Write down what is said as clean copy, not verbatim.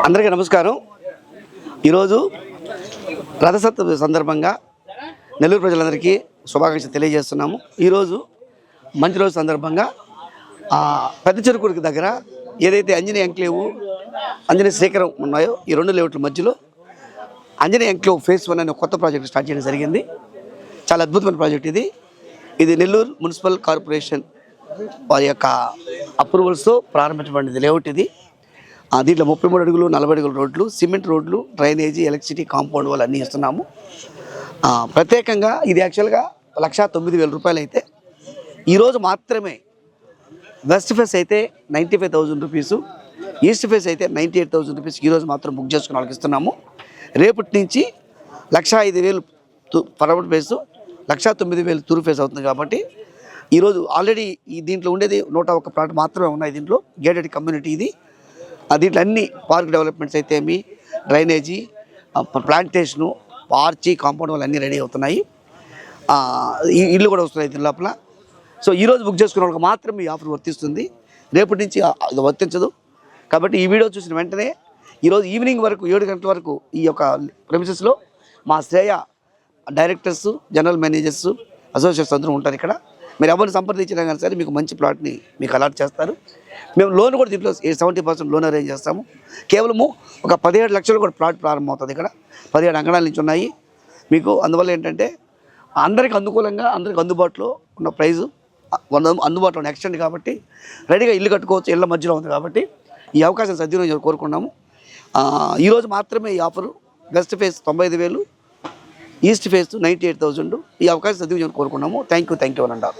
అందరికీ నమస్కారం. ఈరోజు రథసప్తమి సందర్భంగా నెల్లూరు ప్రజలందరికీ శుభాకాంక్షలు తెలియజేస్తున్నాము. ఈరోజు మంచి రోజు సందర్భంగా పెద్ద చెరుకుడికి దగ్గర ఏదైతే అంజనేయ ఎంక్లేవ్ అంజనేయ శేఖరం ఉన్నాయో ఈ రెండు లేఅవుట్ల మధ్యలో అంజనేయ ఎంక్లేవ్ ఫేజ్ 1 అనే కొత్త ప్రాజెక్ట్ స్టార్ట్ చేయడం జరిగింది. చాలా అద్భుతమైన ప్రాజెక్ట్ ఇది నెల్లూరు మున్సిపల్ కార్పొరేషన్ వారి యొక్క అప్రూవల్స్తో ప్రారంభించబడింది లేఅవుట్ ఇది. దీంట్లో 33 అడుగులు 40 అడుగుల రోడ్లు, సిమెంట్ రోడ్లు, డ్రైనేజీ, ఎలక్ట్రిసిటీ, కాంపౌండ్ వాళ్ళు అన్నీ ఇస్తున్నాము. ప్రత్యేకంగా ఇది యాక్చువల్గా 1,09,000 రూపాయలు అయితే ఈరోజు మాత్రమే వెస్ట్ ఫేస్ అయితే 95,000 రూపీస్, ఈస్ట్ ఫేస్ అయితే 98,000 రూపీస్ ఈరోజు మాత్రం బుక్ చేసుకుని వాళ్ళకి ఇస్తున్నాము. రేపటి నుంచి 1,05,000 ఫార్వర్డ్ ఫేస్, 1,09,000 తూర్పు ఫేస్ అవుతుంది. కాబట్టి ఈరోజు ఆల్రెడీ దీంట్లో ఉండేది 101 ప్లాట్ మాత్రమే ఉన్నాయి. దీంట్లో గేటెడ్ కమ్యూనిటీ ఇది. దీంట్లో అన్ని పార్క్ డెవలప్మెంట్స్ అయితే డ్రైనేజీ, ప్లాంటేషను, ఆర్చి, కాంపౌండ్ వాళ్ళు అన్నీ రెడీ అవుతున్నాయి. ఇల్లు కూడా వస్తున్నాయి దీని లోపల. సో ఈరోజు బుక్ చేసుకున్న వాళ్ళకి మాత్రమే ఈ ఆఫర్ వర్తిస్తుంది, రేపటి నుంచి అది వర్తించదు. కాబట్టి ఈ వీడియో చూసిన వెంటనే ఈరోజు ఈవినింగ్ వరకు 7 గంటల వరకు ఈ యొక్క ప్రెమిసెస్లో మా Shreya directors, general managers, associates అందరూ ఉంటారు. ఇక్కడ మీరు ఎవరిని సంప్రదించినా కానీ సరే మీకు మంచి ప్లాట్ని మీకు అలాట్ చేస్తారు. మేము లోన్ కూడా దీంట్లో 70% లోన్ అరేంజ్ చేస్తాము. కేవలము ఒక 17 లక్షలు కూడా ప్లాట్ ప్రారంభమవుతుంది. ఇక్కడ 17 అంగళాల నుంచి ఉన్నాయి మీకు. అందువల్ల ఏంటంటే అందరికి అనుకూలంగా, అందరికి అందుబాటులో ఉన్న ప్రైజు అందుబాటులో ఉన్న ఎక్స్టెండ్ కాబట్టి రెడీగా ఇల్లు కట్టుకోవచ్చు, ఇళ్ళ మధ్యలో ఉంది. కాబట్టి ఈ అవకాశం సద్వినియోగం కోరుకున్నాము. ఈరోజు మాత్రమే ఈ offer. West face 95,000, east face 98,000. ఈ అవకాశం సద్వినియోగం కోరుకున్నాము. థ్యాంక్ యూ అని అంటారు.